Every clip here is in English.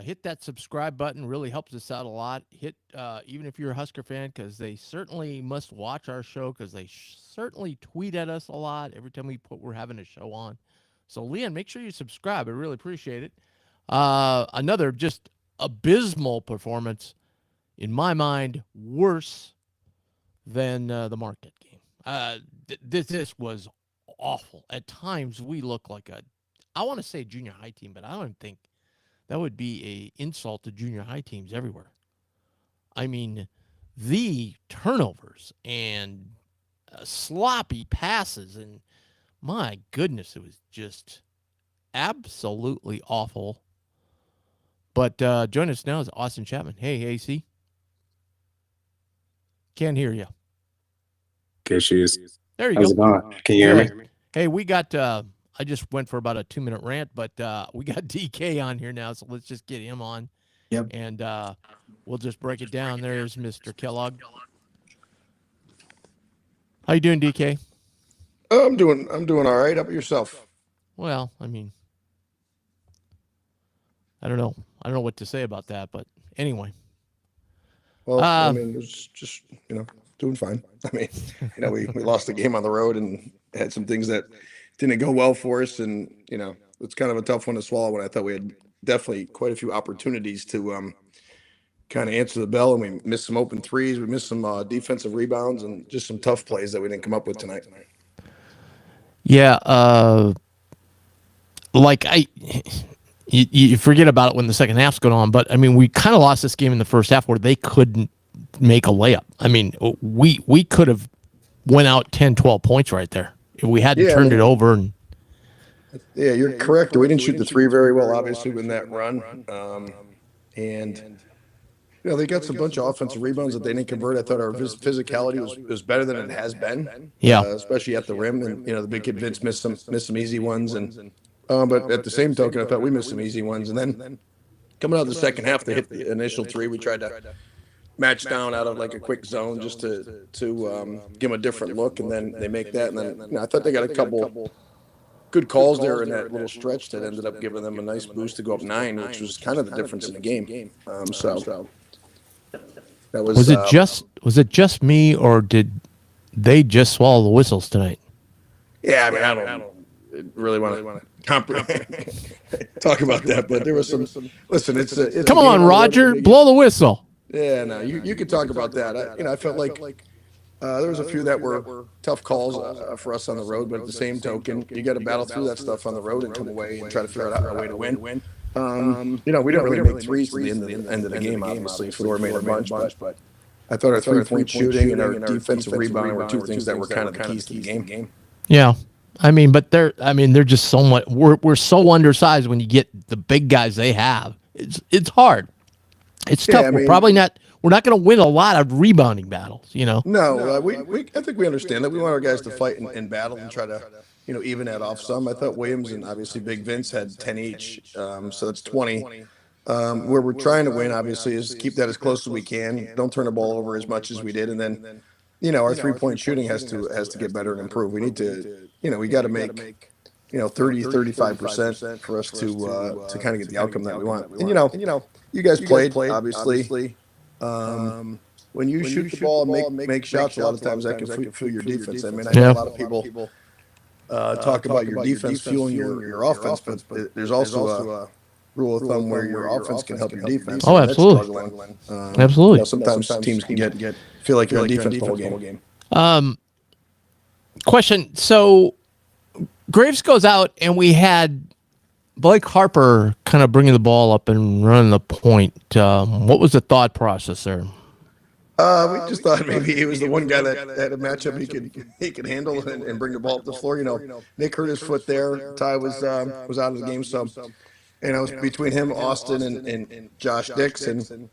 Hit that subscribe button. Really helps us out a lot. Hit even if you're a Husker fan, because they certainly must watch our show because they certainly tweet at us a lot every time we're having a show on. So Leon, make sure you subscribe. I really appreciate it. Another just abysmal performance in my mind, worse than the Marquette game. This was awful. At times, we look like I want to say junior high team, but I don't think that would be a insult to junior high teams everywhere. I mean, the turnovers and sloppy passes, and my goodness, it was just absolutely awful. But join us now is Austin Chapman. Hey, AC. Can't hear you. Issues. There you How's go. it going? Can you hear me? Hey, we got. I just went for about a 2-minute rant, but we got DK on here now, so let's just get him on. Yep. And we'll just break it down. There's Mr. Kellogg. How you doing, DK? I'm doing all right. How about yourself? Well, I mean, I don't know. I don't know what to say about that, but anyway. Well, I mean, it was just doing fine. I mean, we lost the game on the road and had some things that didn't go well for us, and it's kind of a tough one to swallow. When I thought we had definitely quite a few opportunities to kind of answer the bell, and we missed some open threes, we missed some defensive rebounds, and just some tough plays that we didn't come up with tonight. Yeah, you forget about it when the second half's going on, but I mean, we kind of lost this game in the first half where they couldn't make a layup. I mean, we could have went out 10, 12 points right there if we hadn't turned it over. And yeah, you're correct. We didn't shoot the three very well, obviously, in that run, and they got some bunch of offensive rebounds that they didn't convert. I thought our physicality was better than it has been. Yeah, especially at the rim, and the big kid Vince missed some easy ones, and but at the same token, I thought we missed some easy ones. And then coming out of the second half, they hit the initial three. We tried to match down out of like a quick zone just to give them a different look, and then they make that. And then I thought they got a couple good calls there in that little stretch that ended up giving them a nice boost to go up 9, which was kind of the difference in the game. So that was it just me, or did they just swallow the whistles tonight? Yeah, I mean, I don't really want to talk about that, but there was some. Listen, it's come on, Roger, blow the whistle. Yeah, no, you could talk about that. I felt like there was a few that were tough calls for us on the road, but at the same token, you got to battle through that stuff on the road and come away and try to figure out a way to win. We didn't really make threes to the end of the game. Obviously, Fedor made a bunch, but I thought our 3-point shooting and our defensive rebounding were two things that were kind of the keys to the game. Yeah. I mean, but they're just so much. We're so undersized when you get the big guys they have. It's hard. It's tough. We're not going to win a lot of rebounding battles. No, I think we understand that. We want our guys to fight and battle and try to even that off some. I thought Williams and obviously Big Vince had 10 each, so that's 20. Where we're trying to win, obviously, is keep that as close as we can. Don't turn the ball over as much as we did, and then our 3-point shooting has to get better and improve. We need to. We got to make 30-35% for us to kind of get the outcome that we want. And you guys played obviously. When you shoot the ball and make shots, a lot of times that can fuel your defense. I mean, I know a lot of people talk about your defense fueling your offense, but there's also a rule of thumb where your offense can help your defense. Oh, absolutely. Absolutely. Sometimes teams can feel like you're on defense the whole game. Question. So Graves goes out, and we had Blake Harper kind of bringing the ball up and running the point. What was the thought process there? We just thought maybe he was the one guy that had a matchup he could handle and bring the ball up the floor. Nick hurt his foot there. Ty was out of the game, so it was between him, Austin, and Josh Dix, and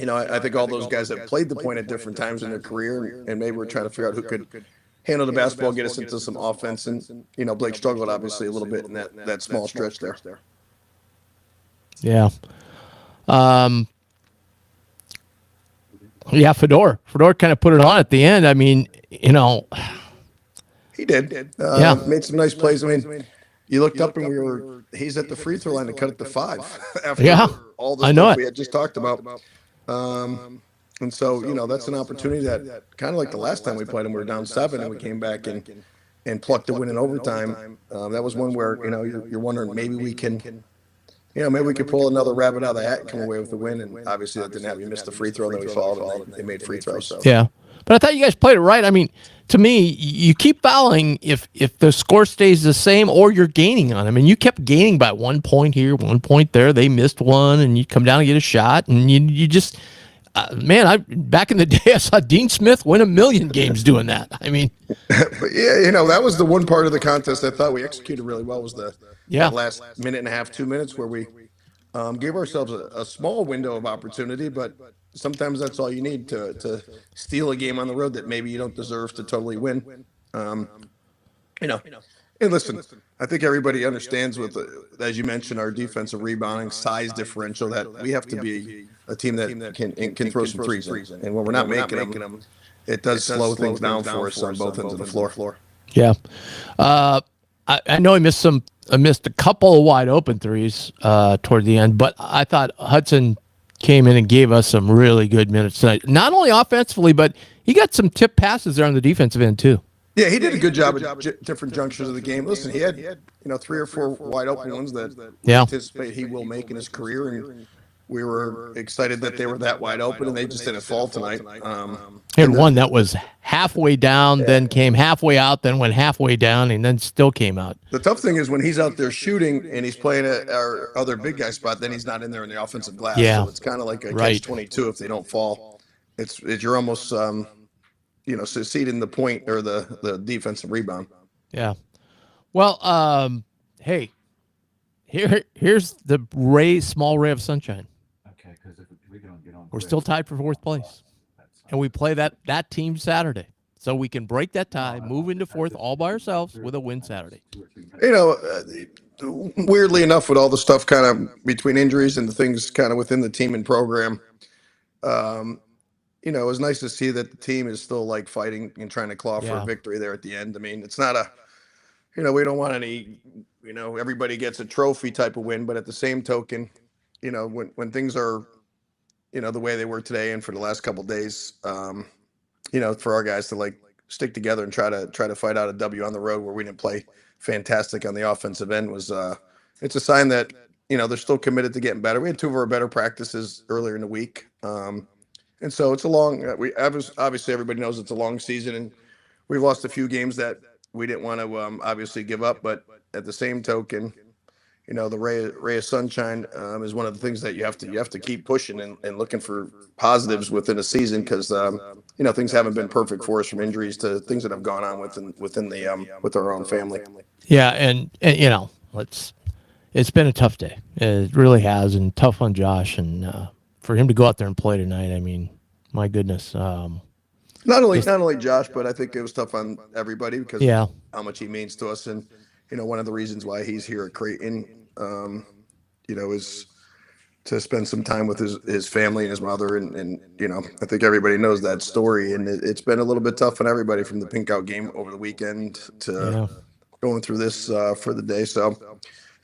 I think all those guys have played the point at different times in their career, and maybe we're trying to figure out who could handle the basketball, get us into some offense, and Blake struggled obviously a little bit in that small stretch there. Yeah. Yeah, Fedor kind of put it on at the end. I mean, he did. Yeah, made some nice plays. I mean, You looked up and he's at the free throw line to cut it to 5 after Yeah, all the I know stuff it. we had just talked about. And so, that's an opportunity that kind of like the last time we played him, we were down 7 and we came back and plucked a win in overtime. That was one where, you're wondering maybe we can, maybe we could pull another rabbit out of the hat and come away with the win. And obviously that didn't happen. You missed the free throw, and then we fouled, and they made free throws. So. Yeah, but I thought you guys played it right. I mean, to me, you keep fouling if the score stays the same or you're gaining on them. And you kept gaining by 1 point here, 1 point there. They missed one, and you come down and get a shot, and you just. Man, back in the day, I saw Dean Smith win 1,000,000 games doing that. I mean, but yeah, that was the one part of the contest I thought we executed really well was that last minute and a half, 2 minutes where we gave ourselves a small window of opportunity, but sometimes that's all you need to steal a game on the road that maybe you don't deserve to totally win. And listen, I think everybody understands as you mentioned, our defensive rebounding size differential that we have to be a team that can throw some threes in. And when we're not making them, it does slow things down for us on both ends of the floor. Yeah. I know I missed a couple of wide open threes toward the end, but I thought Hudson came in and gave us some really good minutes tonight. Not only offensively, but he got some tip passes there on the defensive end too. Yeah, he did a good job at different junctures of the game. Listen, he had 3 or 4 wide open ones that we anticipate he will make in his career, and we were excited that they were that wide open, and they just didn't fall tonight. He had one that was halfway down, then came halfway out, then went halfway down, and then still came out. The tough thing is when he's out there shooting and he's playing at our other big guy spot, then he's not in there in the offensive glass. Yeah. So it's kind of like a catch-22 if they don't fall. It's you're almost succeeding the point or the defensive rebound. Yeah. Well, hey, here's the small ray of sunshine. Okay, because if we don't get on, we're still tied for 4th place, and we play that team Saturday, so we can break that tie, move into 4th all by ourselves with a win Saturday. Weirdly enough, with all the stuff kind of between injuries and the things kind of within the team and program, it was nice to see that the team is still like fighting and trying to claw for a victory there at the end. I mean, it's not we don't want any, everybody gets a trophy type of win, but at the same token, when things are, the way they were today and for the last couple of days, for our guys to like stick together and try to fight out a W on the road where we didn't play fantastic on the offensive end was, it's a sign that, they're still committed to getting better. We had 2 of our better practices earlier in the week. And so it's a long, obviously everybody knows it's a long season, and we've lost a few games that we didn't want to obviously give up. But at the same token, the ray of sunshine is one of the things that you have to keep pushing and looking for positives within a season because things haven't been perfect for us from injuries to things that have gone on within the with our own family. Yeah, and it's been a tough day. It really has, and tough on Josh and. For him to go out there and play tonight, I mean, my goodness. Not only Josh, but I think it was tough on everybody because of how much he means to us. And, one of the reasons why he's here at Creighton, is to spend some time with his family and his mother. And I think everybody knows that story. And it's been a little bit tough on everybody from the pink out game over the weekend to going through this for the day. So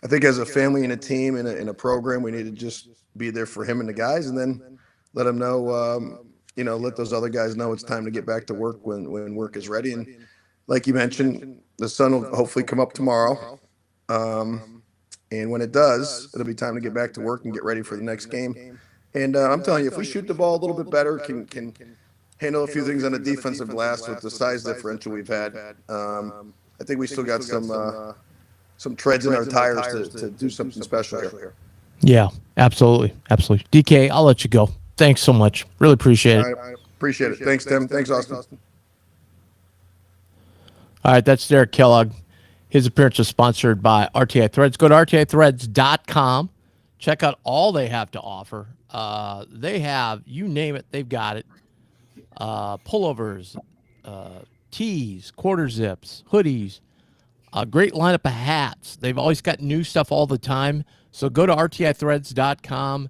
I think as a family and a team and in a program, we need to just be there for him and the guys, and then let him know, let those other guys know it's time to get back to work when work is ready. And like you mentioned, the sun will hopefully come up tomorrow. And when it does, it'll be time to get back to work and get ready for the next game. And I'm telling you, if we shoot the ball a little bit better, can handle a few things on the defensive glass with the size differential we've had, I think we still got some treads in our tires to do something special here. Yeah, absolutely. DK, I'll let you go. Thanks so much. Really appreciate it. I appreciate it. Thanks, Tim. Thanks, Austin. All right, that's Derek Kellogg. His appearance is sponsored by RTI Threads. Go to rtithreads.com. Check out all they have to offer. They have, you name it, they've got it. Pullovers, tees, quarter zips, hoodies, a great lineup of hats. They've always got new stuff all the time. So go to rtithreads.com.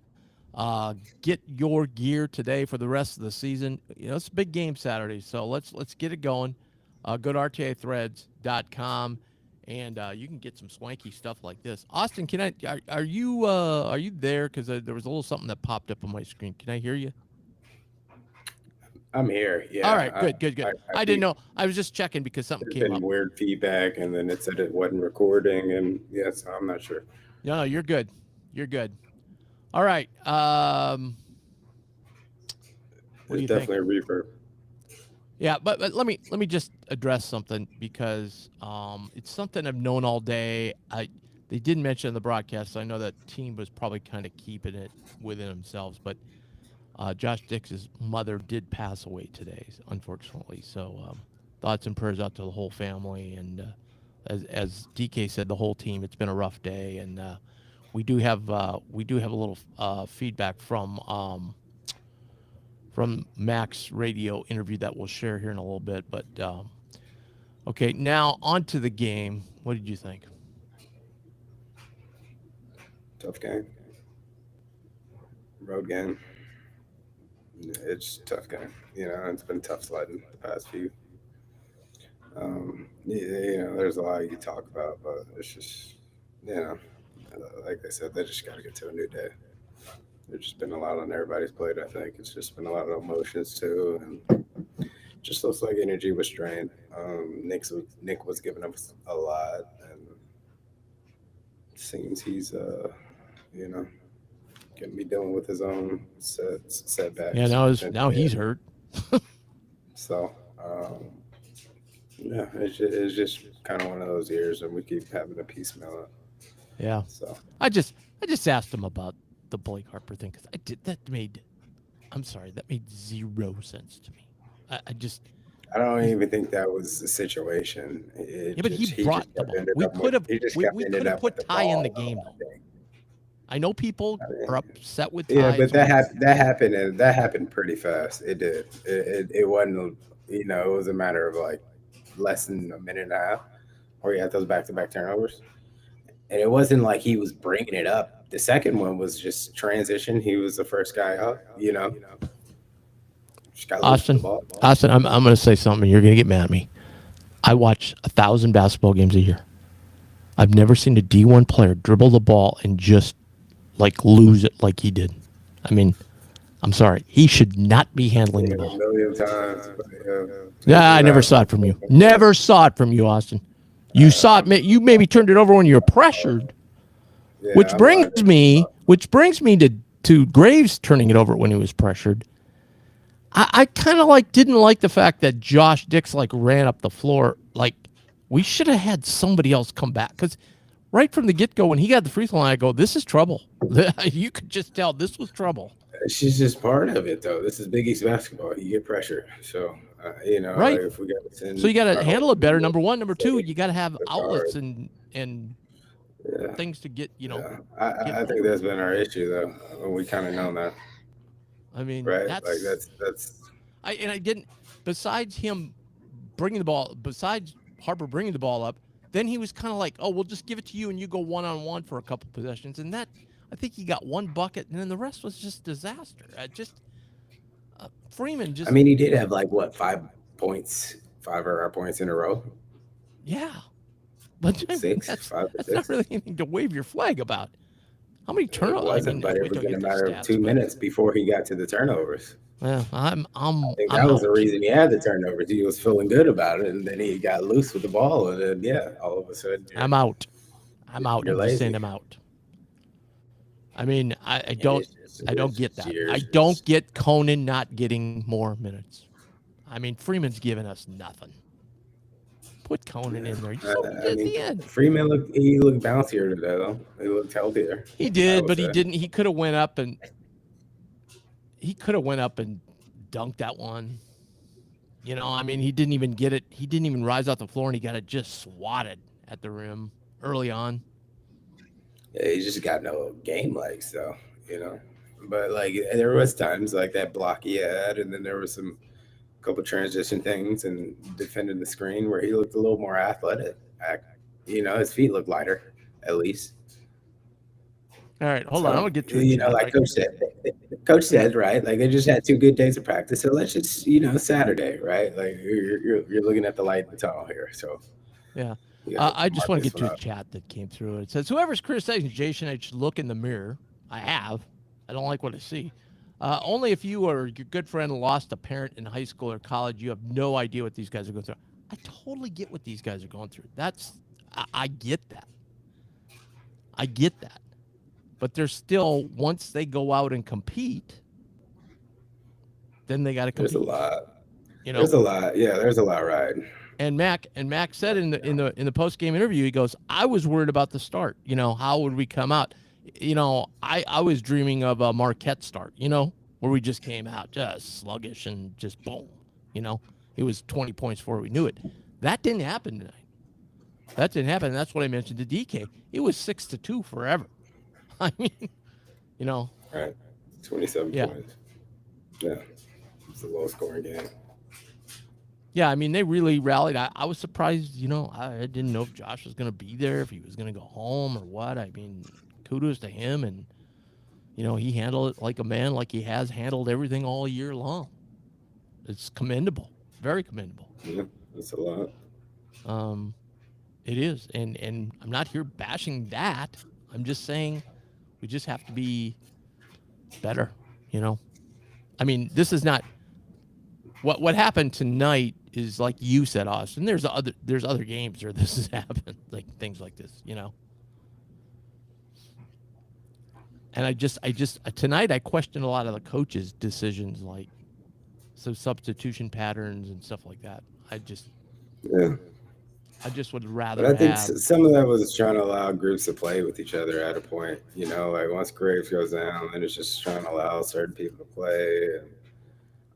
Get your gear today for the rest of the season. It's a big game Saturday, so let's get it going. Go to rtithreads.com and you can get some swanky stuff like this. Austin, are you there? Because there was a little something that popped up on my screen. Can I hear you? I'm here. Yeah. All right, good. I didn't know. I was just checking because something There's came been up. weird feedback, and then it said it wasn't recording, and yes, I'm not sure. No, you're good. You're good. All right. What do you It's think? definitely a reverb. Yeah, but let me just address something because it's something I've known all day. They didn't mention in the broadcast, so I know that team was probably kind of keeping it within themselves. But Josh Dix's mother did pass away today, unfortunately. So thoughts and prayers out to the whole family, and as DK said, the whole team. It's been a rough day, and we do have a little feedback from Mac's radio interview that we'll share here in a little bit. But okay, now on to the game. What did you think? Tough game. Road game. It's a tough game. It's been tough sledding the past few. There's a lot you talk about, but it's just, like I said, they just got to get to a new day. There's just been a lot on everybody's plate, I think. It's just been a lot of emotions, too, and just looks like energy was drained. Nick was giving us a lot, and it seems he's, going to be dealing with his own setbacks. Yeah, now he's hurt. So, yeah, it's just kind of one of those years, and we keep having to piecemeal it. Yeah. So I just asked him about the Blake Harper thing because that made zero sense to me. I don't even think that was the situation. But he brought the ball. We could have put Ty in the game though. I know people are upset with Ty. Yeah, but that happened pretty fast. It did. It wasn't. It was a matter of like less than a minute and a half, where he had those back-to-back turnovers, and it wasn't like he was bringing it up. The second one was just transition. He was the first guy up. Austin, I'm going to say something. You're going to get mad at me. I watch 1,000 basketball games a year. I've never seen a D1 player dribble the ball and just like lose it like he did. I mean, I'm sorry. He should not be handling the ball. A million times. Yeah, I never saw it from you. Never saw it from you, Austin. You saw it. You maybe turned it over when you were pressured. Yeah, which brings me to Graves turning it over when he was pressured. I kind of didn't like the fact that Josh Dix ran up the floor. We should have had somebody else come back because right from the get-go when he got the free throw line, I go, this is trouble. You could just tell this was trouble. She's just part of it, though. This is Big East basketball. You get pressure, so right. If we got to so you got to handle it better. Number one, number two, you got to have outlets and things to get. I think that's been our issue, though. We kind of know that. I mean, right? That's. I didn't. Besides him bringing the ball, besides Harper bringing the ball up, then he was kind of like, "Oh, we'll just give it to you, and you go one-on-one for a couple possessions." And that, I think he got one bucket, and then the rest was just disaster. Freeman just. I mean, he did have 5 points, 5 or 6 points in a row. Yeah, but that's not really anything to wave your flag about. How many turnovers? It wasn't, but it was in a matter of 2 minutes before he got to the turnovers. Yeah, I think that was the reason he had the turnovers. He was feeling good about it, and then he got loose with the ball, and then all of a sudden, I'm out. I'm just saying I'm out. I mean, I don't get that. I don't get Conan not getting more minutes. I mean, Freeman's giving us nothing. Put Conan in there. At the end. Freeman looked bouncier today, though. He looked healthier. He did, but he didn't. He could have went up and dunked that one. I mean, he didn't even get it. He didn't even rise off the floor, and he got it just swatted at the rim early on. Yeah, he just got no game legs, though. But there was times like that block he had, and then there was some couple transition things and defending the screen where he looked a little more athletic. His feet looked lighter, at least. All right, hold on. I'm gonna get to Coach said, right? They just had 2 good days of practice, so let's just Saturday, right? You're looking at the light in the tunnel here. So yeah. Yeah, I just want to Marcus get to went a up. chat that came through. It says, whoever's criticizing Jason, I should look in the mirror. I have. I don't like what I see. Only if you or your good friend lost a parent in high school or college, you have no idea what these guys are going through. I totally get what these guys are going through. I get that. I get that. But they're still, once they go out and compete, then they got to compete. There's a lot. You know, There's a lot. Yeah, there's a lot riding. And Mac said in the post game interview, he goes, I was worried about the start. You know, how would we come out? You know, I was dreaming of a Marquette start, you know, where we just came out just sluggish and just boom. You know, it was 20 points before we knew it. That didn't happen tonight. That didn't happen. And that's what I mentioned to DK. It was 6-2 forever. I mean, you know. Right. 27 Yeah. points. Yeah. It's a low scoring game. Yeah, I mean, they really rallied. I was surprised, you know, I didn't know if Josh was going to be there, if he was going to go home or what. I mean, kudos to him. And, you know, he handled it like a man, like he has handled everything all year long. It's commendable. Very commendable. Yeah, that's a lot. It is. And I'm not here bashing that. I'm just saying we just have to be better, you know. I mean, this is not what happened tonight is like you said, Austin. There's other games where this has happened, like things like this, you know. And I just tonight I questioned a lot of the coaches' decisions, like some substitution patterns and stuff like that. I just would rather. But I think some of that was trying to allow groups to play with each other at a point. You know, like once Graves goes down, then it's just trying to allow certain people to play. And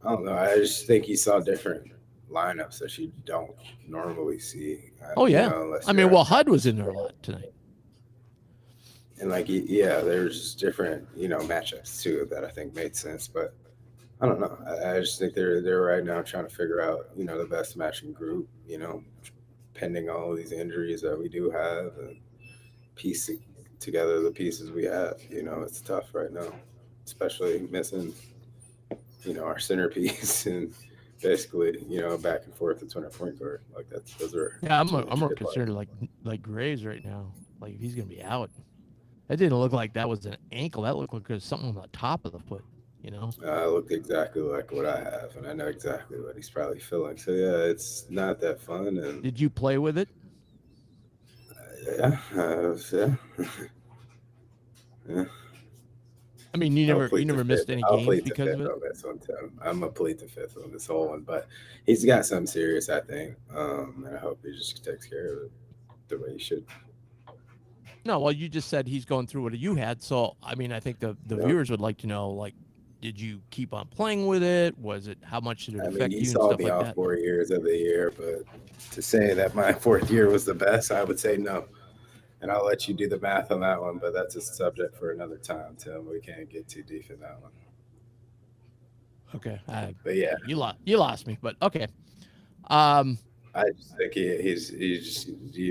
I don't know. I just think you saw different lineups that you don't normally see. Oh yeah, you know, I mean, well, HUD was in there a lot tonight. And like, yeah, there's different, you know, matchups too that I think made sense. But I don't know. I just think they're right now trying to figure out, you know, the best matching group, you know, pending all of these injuries that we do have and piecing together the pieces we have. You know, it's tough right now, especially missing, you know, our centerpiece and basically, you know, back and forth between our point guard. Like those are. Yeah, I'm more concerned like Graves right now. Like if he's gonna be out. That didn't look like that was an ankle. That looked like it was something on the top of the foot, you know? It looked exactly like what I have, and I know exactly what he's probably feeling. So, yeah, it's not that fun. And did you play with it? Yeah. Yeah. I mean, you never missed any games because of it? On this one, Tim. I'm going to plead the fifth on this whole one, but he's got something serious, I think, and I hope he just takes care of it the way he should. No, well, you just said he's going through what you had. So, I mean, I think the viewers would like to know, like, did you keep on playing with it? Was it, how much did it affect you and stuff like that? I mean, you saw me all 4 years of the year, but to say that my fourth year was the best, I would say no. And I'll let you do the math on that one, but that's a subject for another time, Tim. We can't get too deep in that one. Okay. But yeah. You lost me, but okay. I just think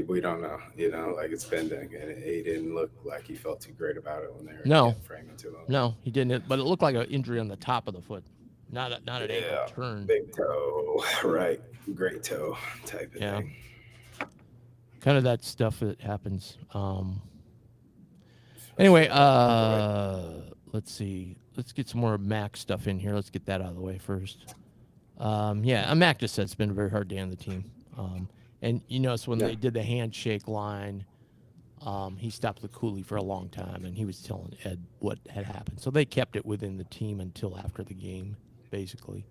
we don't know, you know, like it's pending, and he didn't look like he felt too great about it when they were framing to him. No, he didn't. But it looked like an injury on the top of the foot, not an ankle turn. Big toe, right? Great toe type of thing. Kind of that stuff that happens. Anyway, let's see. Let's get some more Mac stuff in here. Let's get that out of the way first. Mac just said it's been a very hard day on the team. And you notice when they did the handshake line, he stopped the Cooley for a long time, and he was telling Ed what had happened. So they kept it within the team until after the game, basically,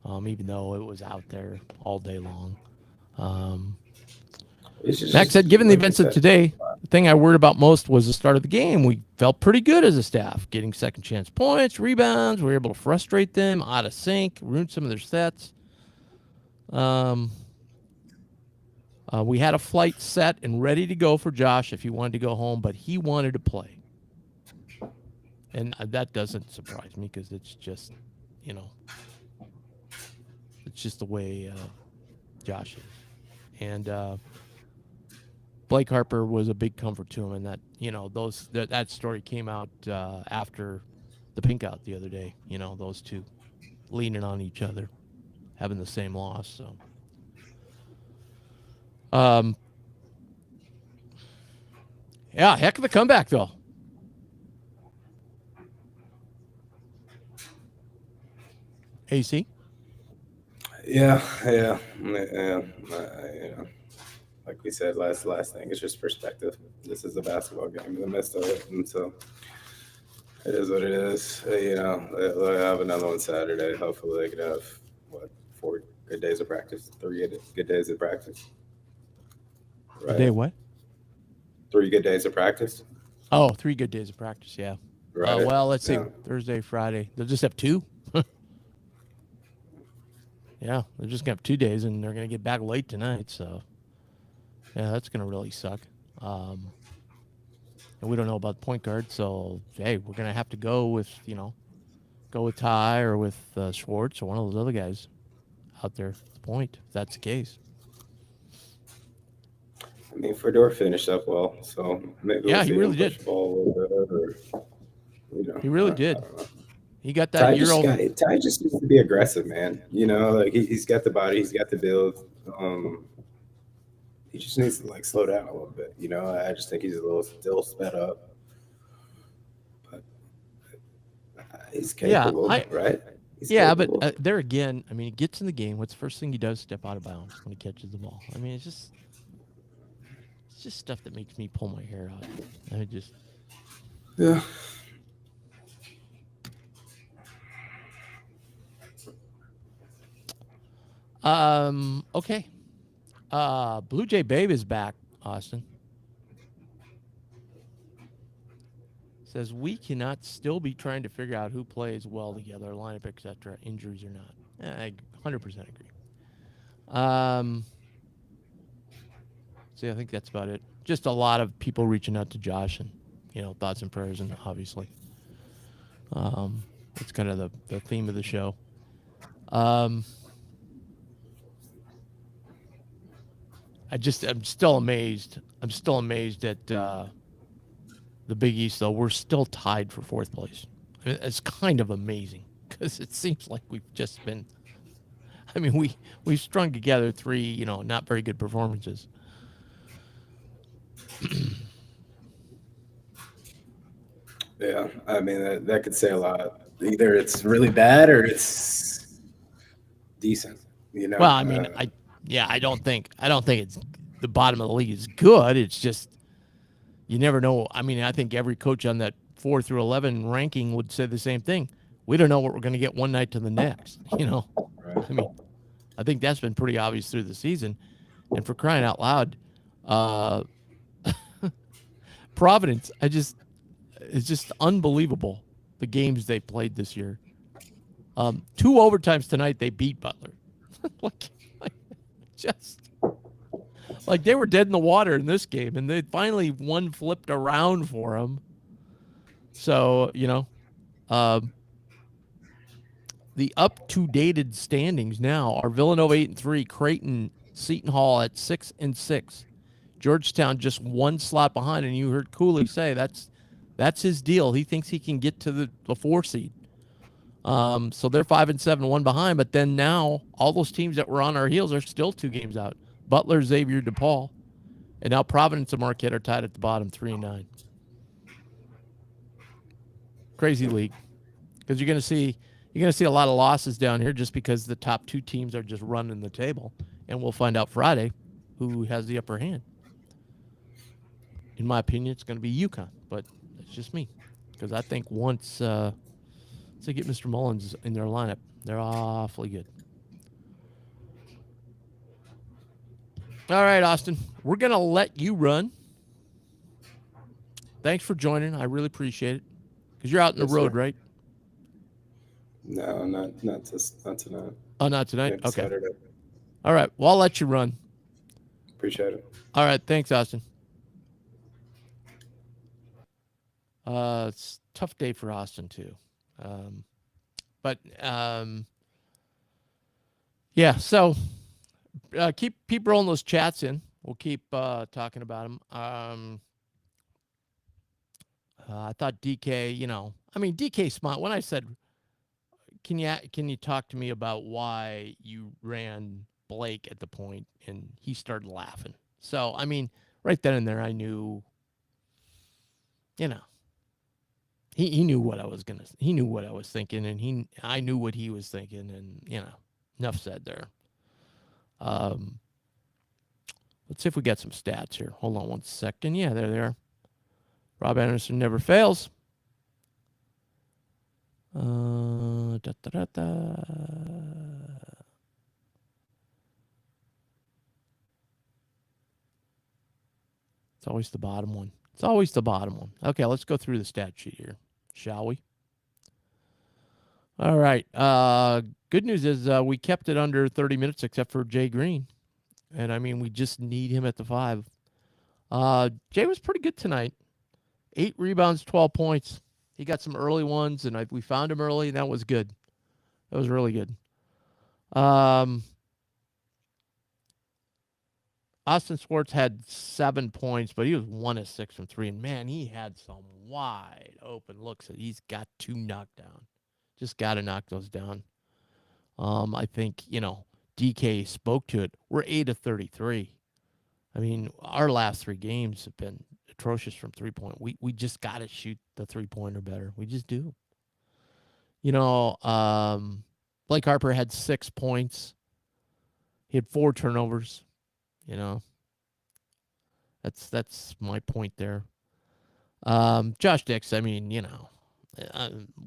even though it was out there all day long. Mac said, given the events of today, the thing I worried about most was the start of the game. We felt pretty good as a staff, getting second chance points, rebounds. We were able to frustrate them, out of sync, ruin some of their sets. We had a flight set and ready to go for Josh if he wanted to go home, but he wanted to play. And that doesn't surprise me because it's just, you know, it's just the way Josh is. And Blake Harper was a big comfort to him, and that, you know, that story came out after the pink out the other day. You know, those two leaning on each other, having the same loss. So, Yeah, heck of a comeback, though. AC? Yeah. You know, like we said, last thing, it's just perspective. This is a basketball game in the midst of it, and so it is what it is. You know, they'll have another one Saturday. Hopefully, they could have 4 good days of practice, 3 good days of practice. Right. Day what? 3 good days of practice. Oh, 3 good days of practice. Yeah. Right. Well, let's see. Thursday, Friday. They'll just have 2. Yeah, they're just gonna have 2 days, and they're gonna get back late tonight. So, yeah, that's gonna really suck. And we don't know about the point guard, so hey, we're gonna have to go with Ty or with Schwartz or one of those other guys out there at the point. If that's the case. I mean, Fedor finished up well, so maybe he really did. He really did. He got that Ty just needs to be aggressive, man. You know, like he's got the body, he's got the build. He just needs to slow down a little bit. You know, I just think he's a little still sped up, but he's capable, right? But there again, I mean, he gets in the game. What's the first thing he does? Step out of bounds when he catches the ball. I mean, it's just stuff that makes me pull my hair out. Yeah. Okay. Blue Jay Babe is back, Austin. Says we cannot still be trying to figure out who plays well together, lineup, etc., injuries or not. I 100% agree. See, I think that's about it. Just a lot of people reaching out to Josh and, thoughts and prayers, and obviously. It's kind of the theme of the show. I'm still amazed. I'm still amazed at the Big East, though. We're still tied for 4th place. I mean, it's kind of amazing because it seems like we've just been. I mean, we've strung together 3, not very good performances. Yeah, I mean that could say a lot. Either it's really bad or it's decent. Well, I mean, I don't think it's the bottom of the league is good. It's just you never know. I mean, I think every coach on that 4 through 11 ranking would say the same thing. We don't know what we're going to get one night to the next. Right. I mean, I think that's been pretty obvious through the season. And for crying out loud, Providence, it's just unbelievable the games they played this year. 2 overtimes tonight, they beat Butler. Like they were dead in the water in this game, and they finally one flipped around for them. So, the up-to-dated standings now are Villanova 8-3, Creighton, Seton Hall at 6-6. Georgetown just 1 slot behind, and you heard Cooley say that's his deal. He thinks he can get to the 4 seed. So they're 5-7, 1 behind. But then now all those teams that were on our heels are still 2 games out. Butler, Xavier, DePaul, and now Providence and Marquette are tied at the bottom, 3-9. Crazy league, because you're gonna see a lot of losses down here just because the top 2 teams are just running the table, and we'll find out Friday who has the upper hand. In my opinion, it's going to be UConn, but it's just me, because I think once they get Mr. Mullins in their lineup, they're awfully good. All right, Austin, we're going to let you run. Thanks for joining. I really appreciate it, because you're out on the road, right? No, not tonight. Oh, not tonight? Okay. Saturday. All right. Well, I'll let you run. Appreciate it. All right. Thanks, Austin. It's a tough day for Austin, too. But so keep rolling those chats in. We'll keep talking about them. I thought DK, DK smart. When I said, can you talk to me about why you ran Blake at the point, and he started laughing. So, I mean, right then and there, I knew you know, he knew what I was he knew what I was thinking, and I knew what he was thinking, and enough said there. Um, let's see if we got some stats here. Hold on one second. Yeah, there they are. Rob Anderson never fails. Da, da, da, da. It's always the bottom one. It's always the bottom one. Okay, let's go through the stat sheet here, shall we? All right. Good news is we kept it under 30 minutes except for Jay Green. And, I mean, we just need him at the 5. Jay was pretty good tonight. 8 rebounds, 12 points. He got some early ones, and we found him early, and that was good. That was really good. Austin Swartz had 7 points, but he was 1 of 6 from 3. And, man, he had some wide open looks that he's got to knock down. Just got to knock those down. I think, DK spoke to it. We're 8 of 33. I mean, our last 3 games have been atrocious from 3-point. We just got to shoot the 3-pointer better. We just do. Blake Harper had 6 points. He had 4 turnovers. That's my point there. Josh Dix, I mean,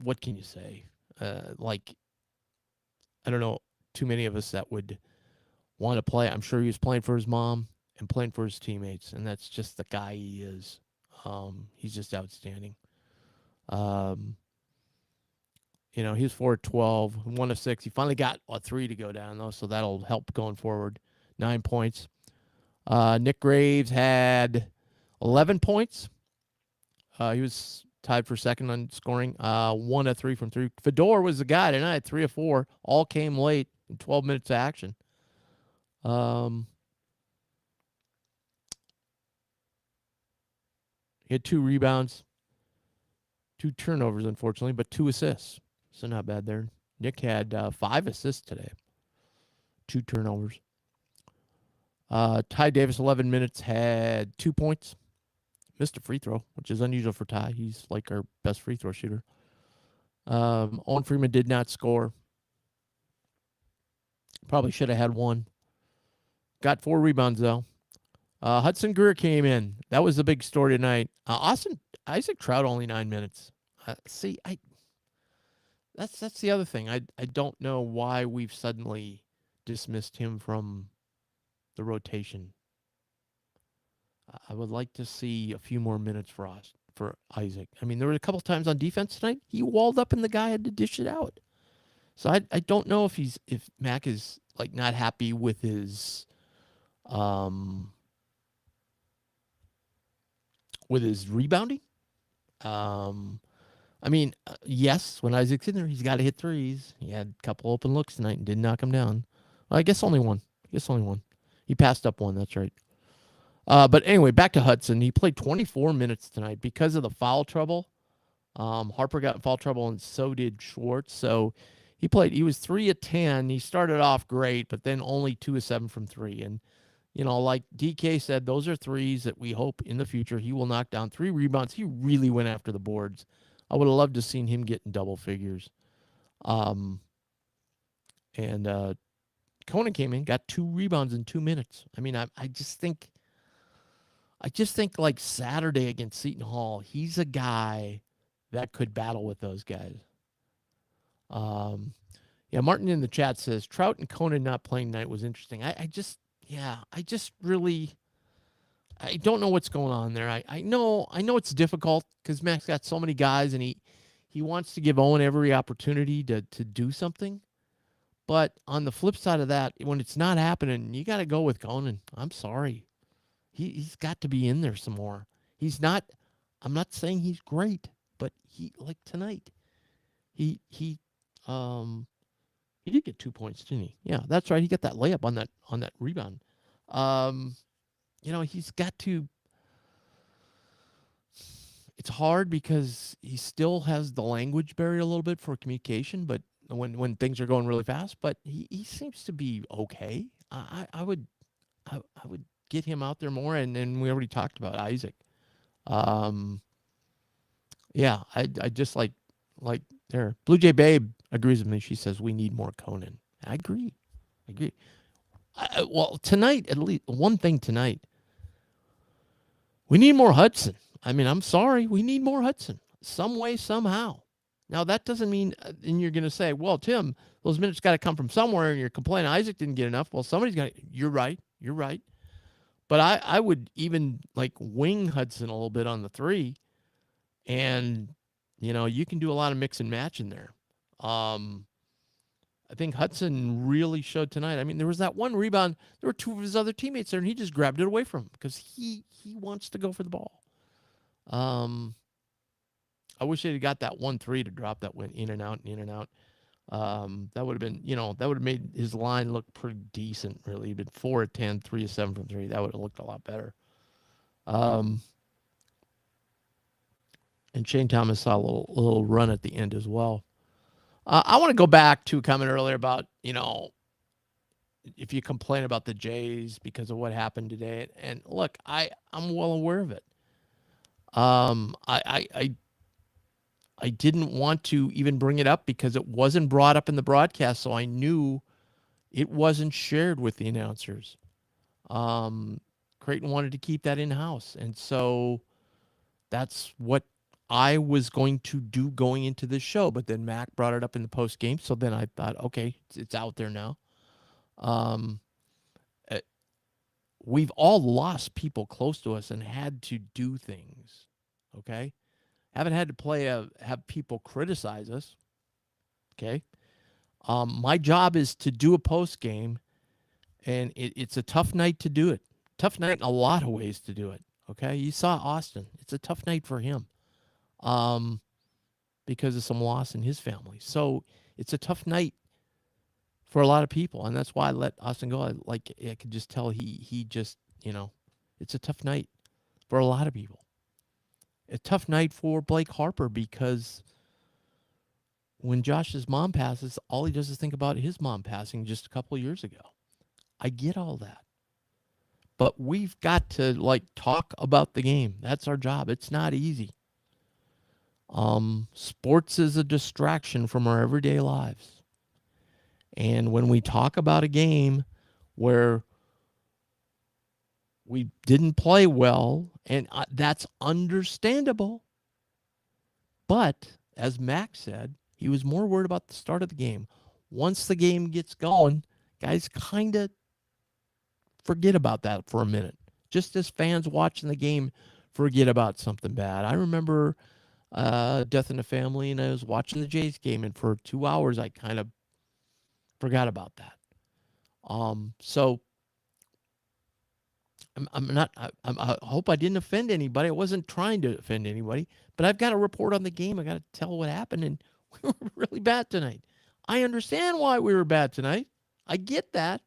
what can you say? I don't know too many of us that would want to play. I'm sure he was playing for his mom and playing for his teammates, and that's just the guy he is. He's just outstanding. He was 4 of 12, 1 of 6. He finally got a 3 to go down, though, so that'll help going forward. 9 points. Nick Graves had 11 points. He was tied for second on scoring. 1 of 3 from 3. Fedor was the guy tonight, 3 of 4. All came late in 12 minutes of action. He had 2 rebounds, 2 turnovers, unfortunately, but 2 assists. So not bad there. Nick had 5 assists today, 2 turnovers. Ty Davis, 11 minutes, had 2 points. Missed a free throw, which is unusual for Ty. He's like our best free throw shooter. Owen Freeman did not score. Probably should have had 1. Got 4 rebounds, though. Hudson Greer came in. That was the big story tonight. Isaac Trout, only 9 minutes. That's the other thing. I don't know why we've suddenly dismissed him from the rotation. I would like to see a few more minutes for Isaac. I mean, there were a couple times on defense tonight. He walled up and the guy had to dish it out. So I don't know if Mac is like not happy with his rebounding. I mean, yes, when Isaac's in there, he's got to hit threes. He had a couple open looks tonight and didn't knock him down. Well, I guess only one. He passed up 1. That's right. But anyway, back to Hudson. He played 24 minutes tonight because of the foul trouble. Harper got in foul trouble, and so did Schwartz. So he was 3 of 10. He started off great, but then only 2 of 7 from 3. And, like DK said, those are threes that we hope in the future he will knock down. 3 rebounds. He really went after the boards. I would have loved to have seen him get in double figures. And Conan came in, got 2 rebounds in 2 minutes. I mean, I just think like Saturday against Seton Hall, he's a guy that could battle with those guys. Martin in the chat says Trout and Conan not playing tonight was interesting. I don't know what's going on there. I know it's difficult because Mac's got so many guys and he wants to give Owen every opportunity to do something. But on the flip side of that, when it's not happening, you got to go with Conan. I'm sorry. He's got to be in there some more. I'm not saying he's great, but he, like tonight, he did get 2 points, didn't he? Yeah, that's right. He got that layup on that rebound. He's got to. It's hard because he still has the language barrier a little bit for communication, but when things are going really fast, but he seems to be okay. I would get him out there more, and we already talked about Isaac. Yeah, I just like there. Blue Jay Babe agrees with me. She says we need more Conan. I agree. I agree. Well, tonight, at least one thing tonight, we need more Hudson. I mean, I'm sorry, we need more Hudson some way, somehow. Now, that doesn't mean, and you're going to say, well, Tim, those minutes got to come from somewhere, and you're complaining Isaac didn't get enough. Well, somebody's got to, you're right. You're right. But I would even like wing Hudson a little bit on the three, and, you can do a lot of mix and match in there. I think Hudson really showed tonight. I mean, there was that one rebound. There were two of his other teammates there, and he just grabbed it away from him because he wants to go for the ball. I wish he'd got that 1-3 to drop that went in and out and in and out. That would have been, that would have made his line look pretty decent, really. He'd been 4 of 10, 3 of 7 from 3. That would have looked a lot better. And Shane Thomas saw a little run at the end as well. I want to go back to a comment earlier about, if you complain about the Jays because of what happened today. And look, I'm well aware of it. I didn't want to even bring it up because it wasn't brought up in the broadcast, so I knew it wasn't shared with the announcers. Creighton wanted to keep that in-house, and so that's what I was going to do going into this show. But then Mac brought it up in the post game, so then I thought, okay, it's out there now. We've all lost people close to us and had to do things, okay? Haven't had to have people criticize us, okay? My job is to do a post game, and it's a tough night to do it. Tough night in a lot of ways to do it, okay? You saw Austin. It's a tough night for him because of some loss in his family. So it's a tough night for a lot of people, and that's why I let Austin go. I could just tell he just, it's a tough night for a lot of people. A tough night for Blake Harper because when Josh's mom passes, all he does is think about his mom passing just a couple of years ago. I get all that. But we've got to talk about the game. That's our job. It's not easy. Sports is a distraction from our everyday lives. And when we talk about a game where we didn't play well, and that's understandable. But as Max said, he was more worried about the start of the game. Once the game gets going, guys kind of forget about that for a minute. Just as fans watching the game forget about something bad. I remember Death in the Family, and I was watching the Jays game, and for 2 hours I kind of forgot about that. So I hope I didn't offend anybody. I wasn't trying to offend anybody, but I've got to report on the game. I got to tell what happened, and we were really bad tonight. I understand why we were bad tonight. I get that.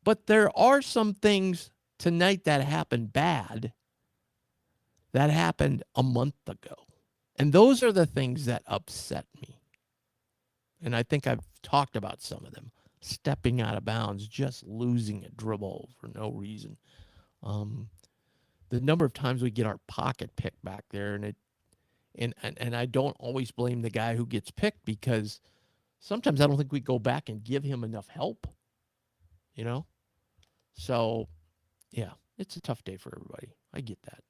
But there are some things tonight that happened bad that happened a month ago. And those are the things that upset me. And I think I've talked about some of them. Stepping out of bounds, just losing a dribble for no reason. The number of times we get our pocket picked back there, and I don't always blame the guy who gets picked because sometimes I don't think we go back and give him enough help. So yeah, it's a tough day for everybody. I get that.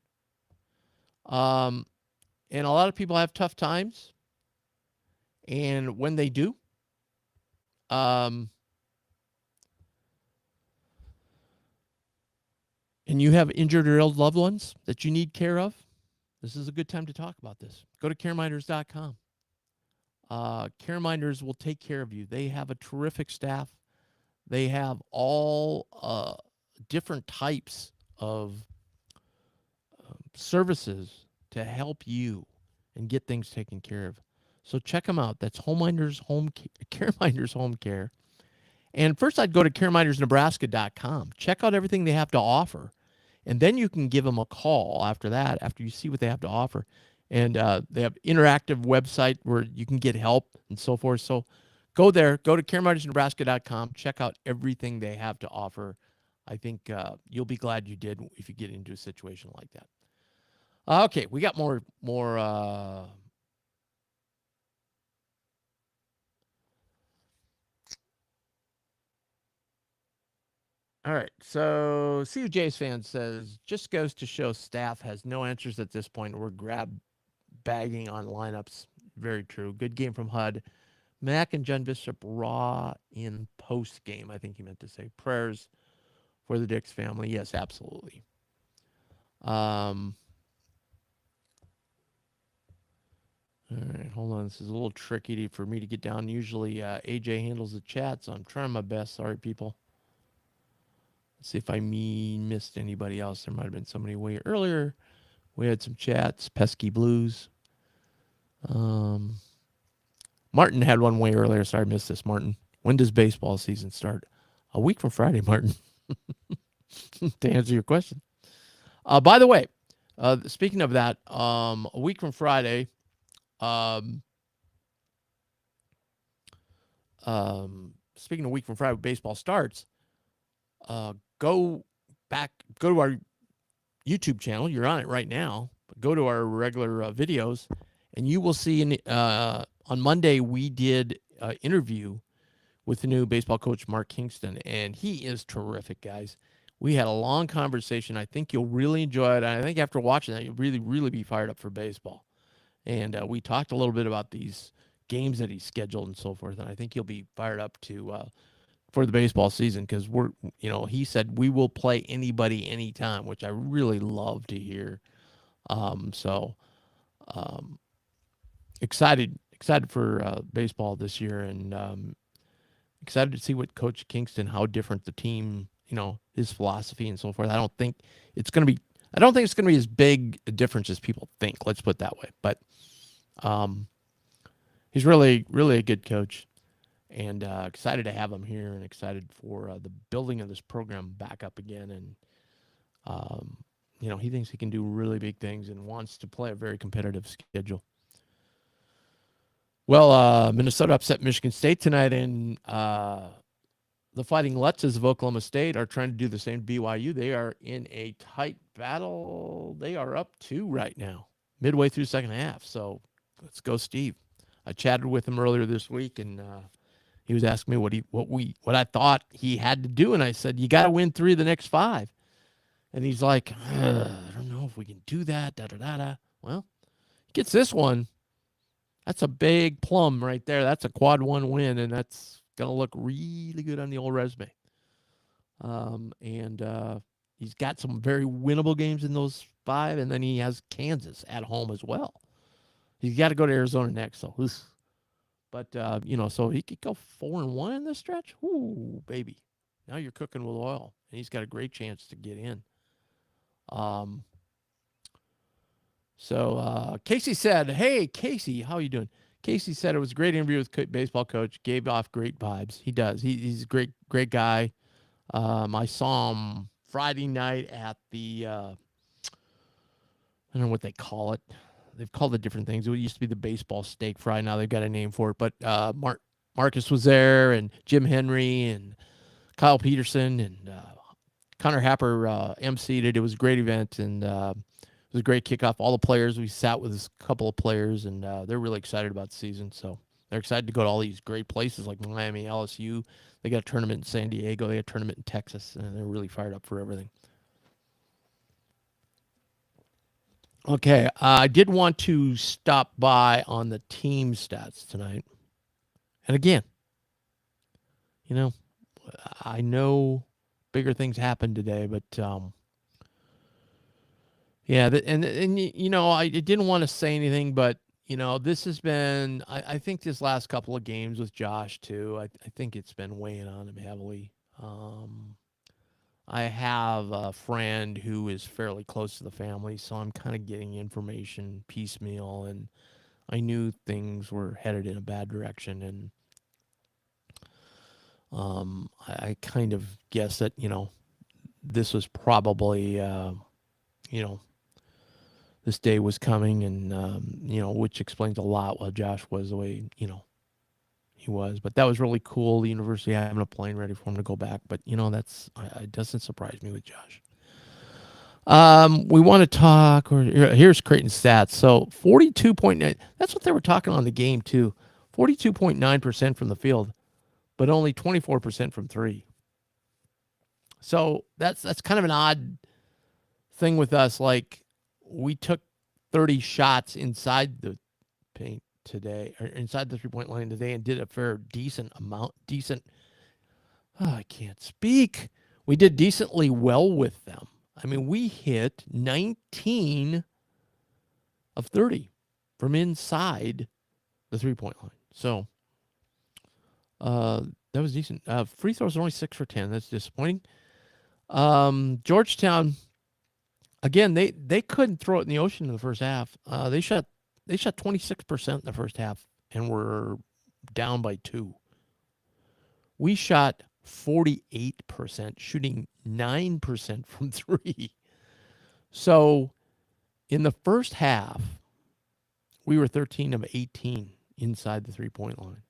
And a lot of people have tough times, and when they do, and you have injured or ill loved ones that you need care of, this is a good time to talk about this. Go to careminders.com. Careminders will take care of you. They have a terrific staff. They have all different types of services to help you and get things taken care of. So check them out. That's Careminders Home Care. And first I'd go to caremindersnebraska.com. Check out everything they have to offer. And then you can give them a call after that, after you see what they have to offer. And they have interactive website where you can get help and so forth. So go there, go to caremindersnebraska.com, check out everything they have to offer. I think you'll be glad you did if you get into a situation like that. Okay, we got more. All right. So CUJ's fan says, just goes to show staff has no answers at this point. We're grab bagging on lineups. Very true. Good game from HUD. Mac and John Bishop raw in post game. I think he meant to say prayers for the Dix family. Yes, absolutely. All right, hold on. This is a little tricky for me to get down. Usually AJ handles the chat, so I'm trying my best. Sorry, people. Let's see if I missed anybody else. There might have been somebody way earlier. We had some chats. Pesky Blues. Martin had one way earlier. Sorry, I missed this, Martin. When does baseball season start? A week from Friday, Martin. To answer your question. By the way, speaking of that, a week from Friday, speaking of a week from Friday, baseball starts. Go to our YouTube channel. You're on it right now. But go to our regular videos, and you will see on Monday we did an interview with the new baseball coach, Mark Kingston, and he is terrific, guys. We had a long conversation. I think you'll really enjoy it. I think after watching that, you'll really, really be fired up for baseball. And we talked a little bit about these games that he's scheduled and so forth, and I think you'll be fired up for the baseball season because he said we will play anybody anytime, which I really love to hear. Excited for baseball this year, and excited to see what Coach Kingston, how different the team, his philosophy and so forth. I don't think it's going to be as big a difference as people think. Let's put it that way. But he's really, really a good coach, and excited to have him here, and excited for the building of this program back up again. And he thinks he can do really big things and wants to play a very competitive schedule. Well, Minnesota upset Michigan State tonight, and the Fighting Lutzes of Oklahoma State are trying to do the same to BYU. They are in a tight battle. They are up 2 right now, midway through second half. So let's go, Steve. I chatted with him earlier this week, and he was asking me what I thought he had to do, and I said, you got to win 3 of the next 5. And he's like, I don't know if we can do that. Well, he gets this one. That's a big plum right there. That's a quad 1 win, and that's going to look really good on the old resume. And he's got some very winnable games in those 5, and then he has Kansas at home as well. He's got to go to Arizona next, though. But, so he could go 4-1 in this stretch. Ooh, baby. Now you're cooking with oil, and he's got a great chance to get in. So Casey said, hey, Casey, how are you doing? Casey said it was a great interview with baseball coach. Gave off great vibes. He does. He's a great guy. I saw him Friday night at the, I don't know what they call it. They've called it different things. It used to be the baseball steak fry. Now they've got a name for it. But Marcus was there, and Jim Henry, and Kyle Peterson, and Connor Happer emceed it. It was a great event, and it was a great kickoff. All the players, we sat with a couple of players, and they're really excited about the season. So they're excited to go to all these great places like Miami, LSU. They got a tournament in San Diego. They got a tournament in Texas, and they're really fired up for everything. Okay, I did want to stop by on the team stats tonight. And again, I know bigger things happened today, but yeah, I didn't want to say anything, but this has been, I think this last couple of games with Josh too, I think it's been weighing on him heavily. I have a friend who is fairly close to the family, so I'm kind of getting information piecemeal, and I knew things were headed in a bad direction, and I kind of guessed that, this was probably, this day was coming, and, which explains a lot why Josh was the way, he was. But that was really cool, the university having a plane ready for him to go back. But, it doesn't surprise me with Josh. We want to talk, or here's Creighton stats. So 42.9, that's what they were talking on the game too. 42.9% from the field, but only 24% from three. So that's kind of an odd thing with us. Like, we took 30 shots inside the paint today, or inside the 3-point line today, and did a decent. Oh, I can't speak. We did decently well with them. I mean, we hit 19 of 30 from inside the 3-point line. So that was decent. Free throws are only 6 for 10. That's disappointing. Georgetown, again, they couldn't throw it in the ocean in the first half. They shot 26% in the first half and were down by 2. We shot 48%, shooting 9% from 3. So in the first half, we were 13 of 18 inside the 3-point line.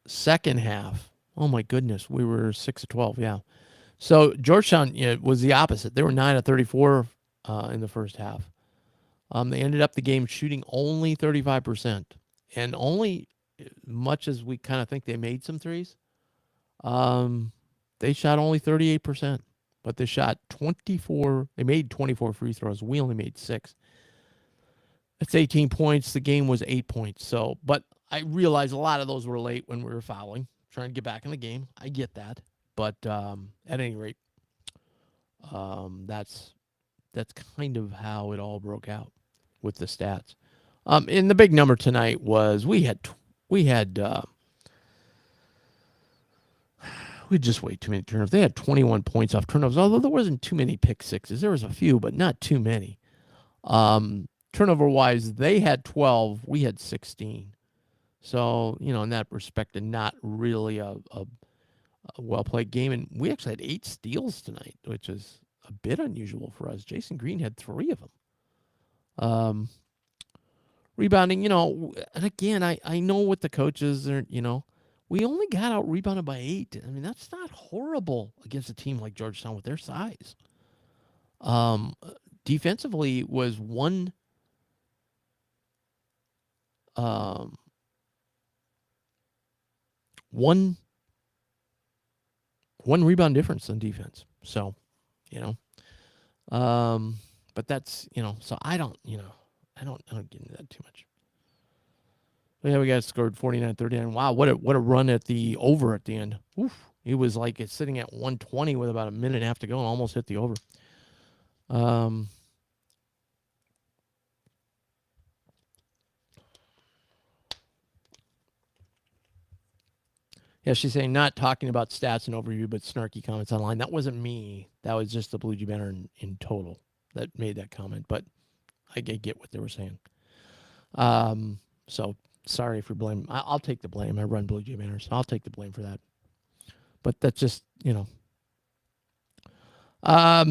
Second half, oh my goodness, we were 6 of 12, yeah. So Georgetown was the opposite. They were 9 of 34 in the first half. They ended up the game shooting only 35%, and only, much as we kind of think they made some threes, they shot only 38%, but they shot 24. They made 24 free throws. We only made 6. That's 18 points. The game was 8 points. So, but I realize a lot of those were late when we were fouling, trying to get back in the game. I get that, but at any rate, that's kind of how it all broke out with the stats. And the big number tonight was we had just way too many turnovers. They had 21 points off turnovers, although there wasn't too many pick sixes. There was a few, but not too many. Turnover-wise, they had 12. We had 16. So, in that respect, not really a well-played game. And we actually had 8 steals tonight, which is a bit unusual for us. Jason Green had 3 of them. Rebounding, and again, I know what the coaches are, we only got out rebounded by 8. I mean, that's not horrible against a team like Georgetown with their size. Defensively was one rebound difference in defense. So, but that's, so I don't get into that too much. But yeah, we got scored 49-39. Wow, what a run at the over at the end. Oof. It was like it's sitting at 120 with about a minute and a half to go and almost hit the over. Yeah, she's saying not talking about stats and overview, but snarky comments online. That wasn't me. That was just the Blue Jay Banner in total that made that comment. But I get what they were saying. So sorry for blame. I'll take the blame. I run Blue Jay Banner, so I'll take the blame for that. But that's just, All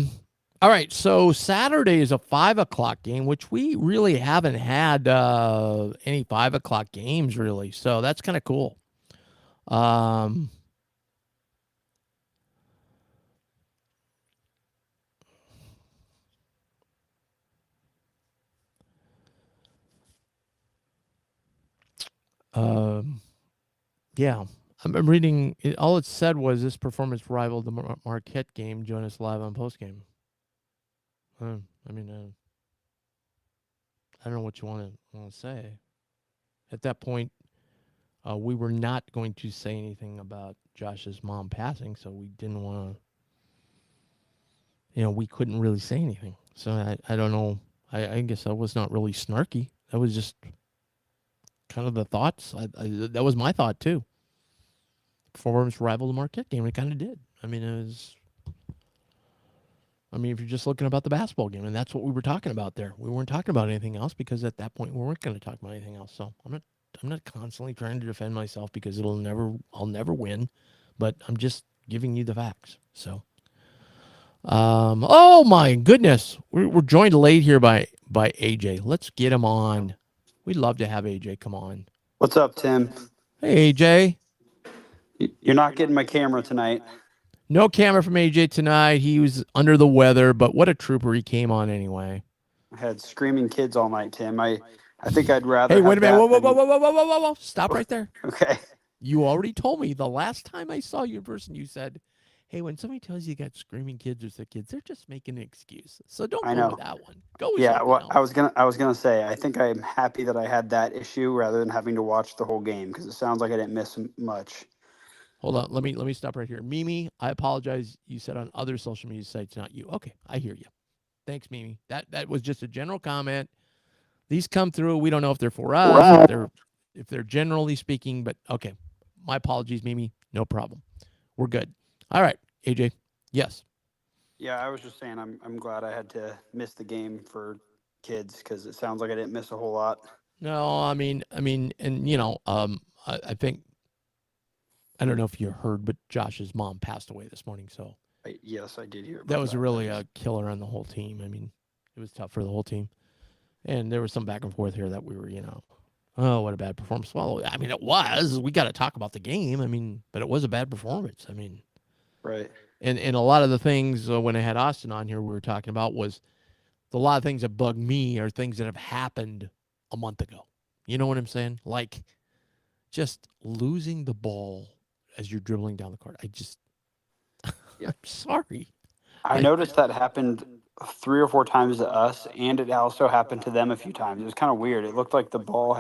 right, so Saturday is a 5 o'clock game, which we really haven't had any 5 o'clock games, really. So that's kind of cool. Yeah, I'm reading. All it said was this performance rivaled the Marquette game. Join us live on postgame. I don't know what you want to say. At that point, we were not going to say anything about Josh's mom passing, so we didn't want to. We couldn't really say anything. So I don't know. I guess that was not really snarky. That was just kind of the thoughts. That was my thought too. Performance rivaled the Marquette game. It kind of did. I mean, if you're just looking about the basketball game, and that's what we were talking about there. We weren't talking about anything else because at that point we weren't going to talk about anything else. So I'm not constantly trying to defend myself because I'll never win, but I'm just giving you the facts. So, oh my goodness, we're joined late here by AJ. Let's get him on. We'd love to have AJ come on. What's up, Tim? Hey, AJ. You're not getting my camera tonight. No camera from AJ tonight. He was under the weather, but what a trooper he came on anyway. I had screaming kids all night, Tim. I think I'd rather. Hey, wait a minute. Whoa, That whoa, whoa, than- whoa, whoa, whoa, whoa, whoa. Stop right there. Okay. You already told me the last time I saw you in person, you said, hey, when somebody tells you got screaming kids or sick kids, they're just making an excuse. So don't I go know. with that one. Go with Yeah, something well, else. I was gonna say, I think I'm happy that I had that issue rather than having to watch the whole game because it sounds like I didn't miss much. Hold on. Let me stop right here. Mimi, I apologize. You said on other social media sites, not you. Okay, I hear you. Thanks, Mimi. That was just a general comment. These come through. We don't know if they're for us, if they're generally speaking, but okay. My apologies, Mimi. No problem. We're good. All right, AJ. Yes. Yeah, I was just saying I'm glad I had to miss the game for kids because it sounds like I didn't miss a whole lot. No, I mean, and I think I don't know if you heard, but Josh's mom passed away this morning, so Yes, I did hear about that was really That a killer on the whole team. I mean, it was tough for the whole team, and there was some back and forth here that we were, oh, what a bad performance. Well, I mean, it was. We got to talk about the game. I mean, but it was a bad performance. I mean, right. and a lot of the things when I had Austin on here, we were talking about was a lot of things that bug me are things that have happened a month ago. You know what I'm saying? Like just losing the ball as you're dribbling down the court. I'm sorry. I noticed that happened 3 or 4 times to us, and it also happened to them a few times. It was kind of weird. It looked like the ball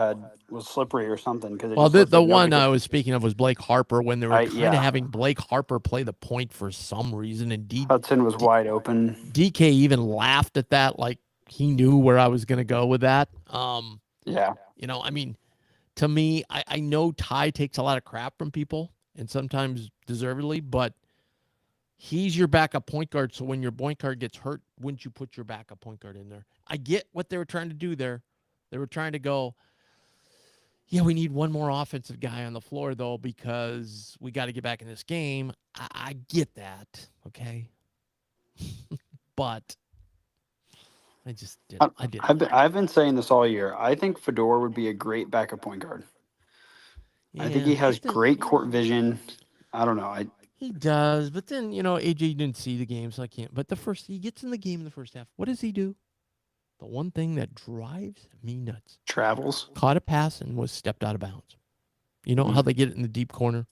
was slippery or something because Well, the one I was speaking of was Blake Harper when they were kind of having Blake Harper play the point for some reason, and Hudson was wide open. DK even laughed at that, like he knew where I was going to go with that. Yeah. I mean, to me, I know Ty takes a lot of crap from people, and sometimes deservedly, but he's your backup point guard. So when your point guard gets hurt, wouldn't you put your backup point guard in there? I get what they were trying to do there. They were trying to go, yeah, we need one more offensive guy on the floor, though, because we got to get back in this game. I get that, okay? But I just didn't. I've been saying this all year. I think Fedor would be a great backup point guard. Yeah, I think he has great court vision. I don't know. He does, but then, AJ didn't see the game, so I can't. But he gets in the game in the first half. What does he do? The one thing that drives me nuts. Travels. Caught a pass and was stepped out of bounds. You know how they get it in the deep corner?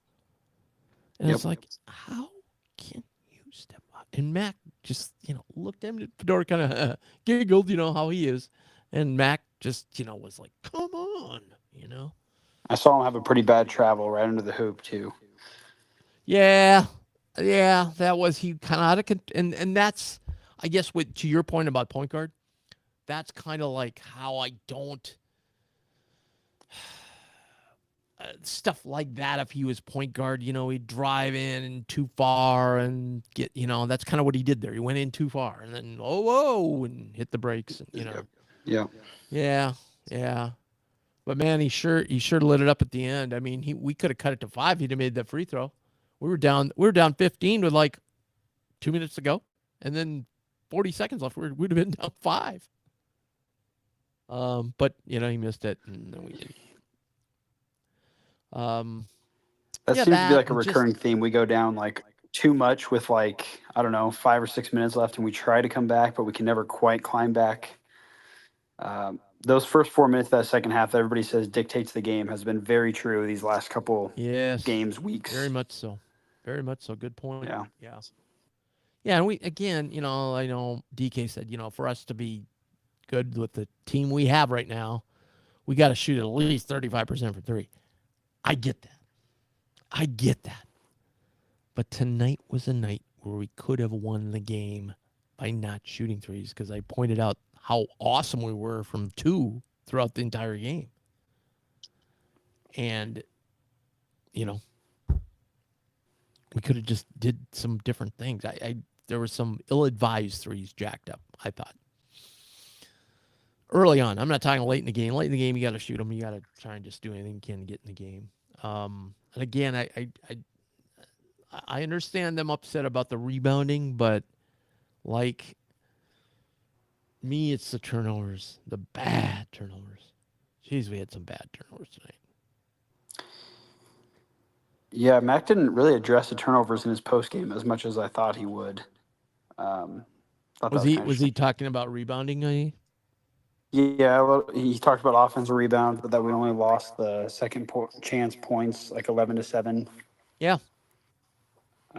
And it's like, how can you step out? And Mac just, looked at him. Fedor kind of giggled, how he is. And Mac just, was like, come on, I saw him have a pretty bad travel right under the hoop, too. Yeah, that was he kind of out of and that's I guess to your point about point guard, that's kind of like how I don't stuff like that. If he was point guard, he'd drive in too far and get, that's kind of what he did there. He went in too far and then whoa and hit the brakes, and yeah. But man, he sure lit it up at the end. I mean, we could have cut it to 5. He'd have made that free throw. We were down 15 with like 2 minutes to go, and then 40 seconds left. We'd have been down 5. But he missed it, and then we did. That seems to be like a recurring theme. We go down like too much with like, I don't know, 5 or 6 minutes left, and we try to come back, but we can never quite climb back. Those first 4 minutes of that second half that everybody says dictates the game has been very true these last couple games, weeks. Very much so. Very much so. Good point. Yeah. Yeah, and we, again, I know DK said, for us to be good with the team we have right now, we got to shoot at least 35% from 3. I get that. But tonight was a night where we could have won the game by not shooting threes because I pointed out how awesome we were from 2 throughout the entire game. And, we could have just did some different things. There were some ill-advised threes jacked up, I thought. Early on. I'm not talking late in the game. Late in the game, you got to shoot them. You got to try and just do anything you can to get in the game. And again, I understand them upset about the rebounding, but like me, it's the turnovers, the bad turnovers. Jeez, we had some bad turnovers tonight. Yeah, Mac didn't really address the turnovers in his post game as much as I thought he would. Thought that Was kinda he talking about rebounding? Yeah, well, he talked about offensive rebounds, but that we only lost the second chance points, like 11-7. Yeah.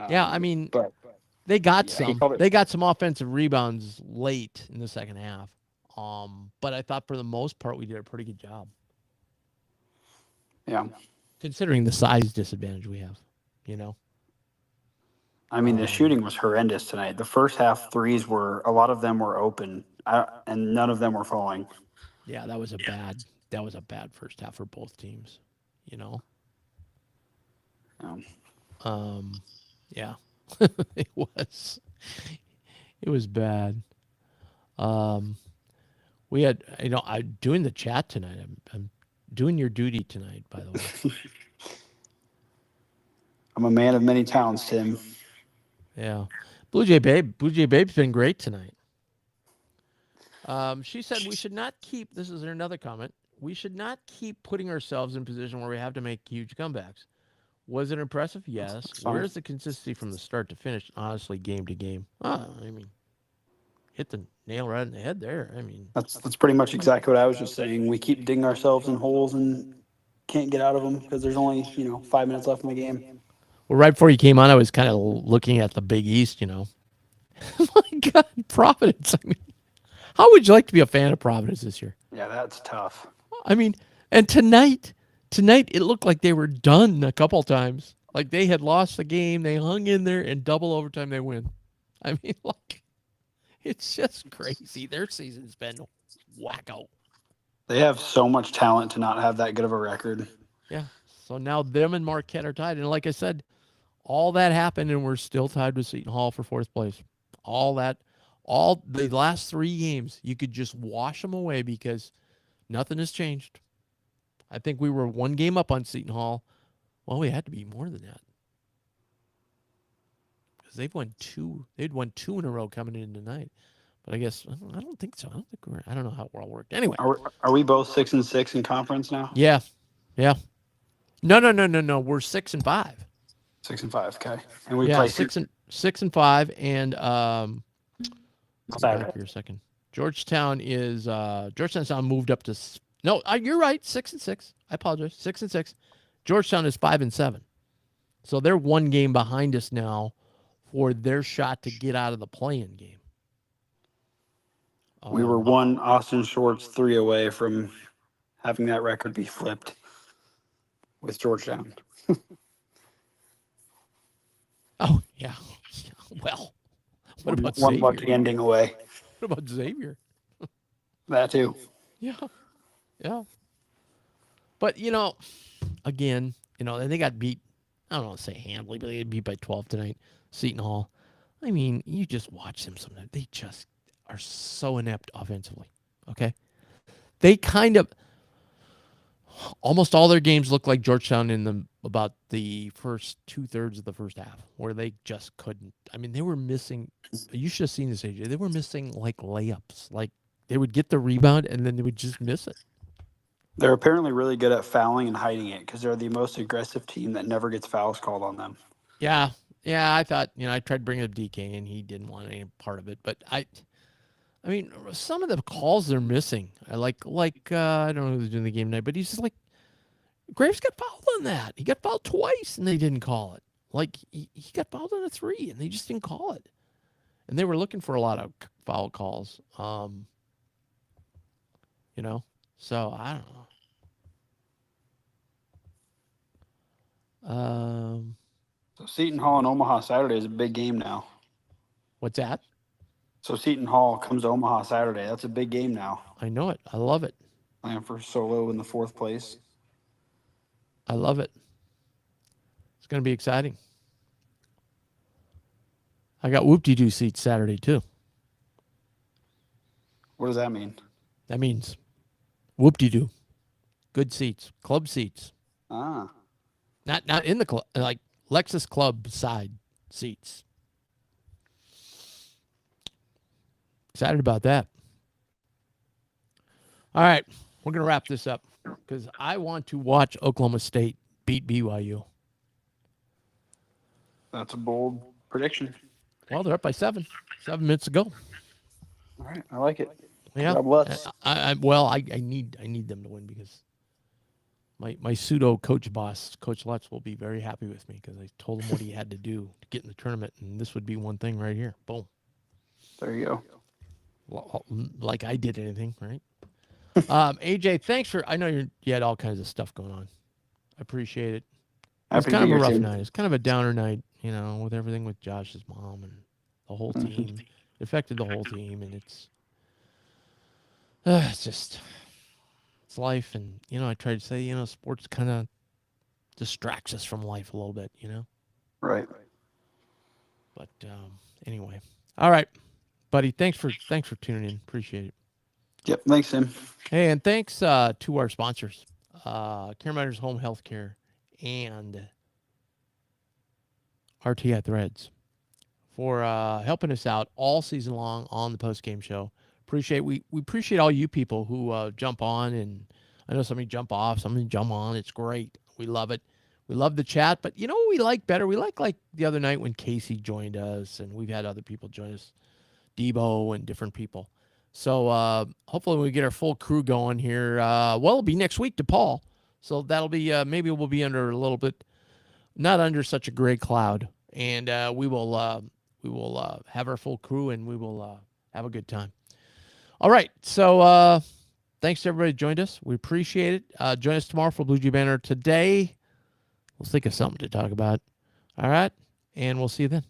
Yeah, I mean, But they got yeah, he some. called it. They got some offensive rebounds late in the second half. But I thought for the most part we did a pretty good job, Yeah, considering the size disadvantage we have. You know. I mean the shooting was horrendous tonight. The first half threes were a lot of them were open, and none of them were falling. Yeah, that was a bad first half for both teams. You know. Yeah, it was. It was bad. We had, I'm doing the chat tonight. I'm doing your duty tonight, by the way. I'm a man of many talents, Tim. Yeah. Blue Jay Babe's been great tonight. She said we should not keep, this is another comment, we should not keep putting ourselves in a position where we have to make huge comebacks. Was it impressive? Yes. Where's the consistency from the start to finish? Honestly, game to game. I mean, hit the nail right in the head there. I mean, That's pretty much exactly what I was just saying. We keep digging ourselves in holes and can't get out of them because there's only 5 minutes left in the game. well, right before you came on, I was kind of looking at the Big East. My God, Providence. I mean, how would you like to be a fan of Providence this year? Yeah, that's tough. I mean, and tonight it looked like they were done a couple times. Like they had lost the game, they hung in there, and double overtime they win. I mean, like, it's just crazy. Their season's been wacko. They have so much talent to not have that good of a record. Yeah. So now them and Marquette are tied, and like I said, all that happened, and we're still tied with Seton Hall for fourth place. All the last 3 games, you could just wash them away because nothing has changed. I think we were 1 game up on Seton Hall. Well, we had to be more than that because they'd won 2 in a row coming in tonight. But I guess I don't think so. I don't know how it all worked. Anyway, are we both 6-6 in conference now? Yeah. No. We're 6-5. 6-5. Okay, and we Yeah, play 6-5, and Saturday. back here a second. Georgetown's now moved up to no. You're right, 6-6. I apologize, 6-6. Georgetown is 5-7, so they're 1 game behind us now for their shot to get out of the play-in game. We were 1 Austin Shorts 3 away from having that record be flipped with Georgetown. Oh yeah. Well, what about one Xavier? lucky ending away? What about Xavier? That too. Yeah. But again, they got beat. I don't want to say handily, but they got beat by 12 tonight. Seton Hall. I mean, you just watch them sometimes. They just are so inept offensively. Okay, they kind of almost all their games look like Georgetown in about the first 2/3 of the first half, where they just couldn't. I mean, they were missing. You should have seen this, AJ. They were missing like layups. Like they would get the rebound and then they would just miss it. They're apparently really good at fouling and hiding it because they're the most aggressive team that never gets fouls called on them. Yeah. I thought I tried bringing up DK and he didn't want any part of it, but I mean, some of the calls they're missing. I like I don't know who's doing the game tonight, but he's just like Graves got fouled on that. He got fouled twice and they didn't call it. Like he got fouled on a 3 and they just didn't call it. And they were looking for a lot of foul calls. So I don't know. So Seton Hall and Omaha Saturday is a big game now. What's that? So Seton Hall comes to Omaha Saturday. That's a big game now. I know it. I love it. Playing for Solo in the 4th place. I love it. It's going to be exciting. I got whoop-de-doo seats Saturday, too. What does that mean? That means whoop-de-doo. Good seats. Club seats. Ah. Not in the club, like Lexus Club side seats. Excited about that. All right, we're going to wrap this up because I want to watch Oklahoma State beat BYU. That's a bold prediction. Well, they're up by 7 minutes ago. All right, I like it. Yeah. God bless. I need them to win because my pseudo coach boss, Coach Lutz, will be very happy with me because I told him what he had to do to get in the tournament, and this would be one thing right here. Boom. There you go. Like I did anything, right? AJ, thanks for. I know you had all kinds of stuff going on. I appreciate it. It's kind of a rough night. It's kind of a downer night, with everything with Josh's mom and the whole team. It affected the whole team, and it's life. And I try to say, sports kind of distracts us from life a little bit, Right. But anyway, all right, buddy. Thanks for tuning in. Appreciate it. Yep. Thanks, Tim. Hey, and thanks to our sponsors, CareMatters Home Health Care and RTI Threads, for helping us out all season long on the post-game show. We appreciate all you people who jump on, and I know somebody jump off, somebody jump on. It's great. We love it. We love the chat, but you know what we like better? We like the other night when Casey joined us, and we've had other people join us, Debo and different people. So hopefully we get our full crew going here. It'll be next week to Paul. So that'll be, maybe we'll be under a little bit, not under such a gray cloud. And we will have our full crew, and we will have a good time. All right. So thanks to everybody who joined us. We appreciate it. Join us tomorrow for Blue Jay Banner. Today, let's think of something to talk about. All right. And we'll see you then.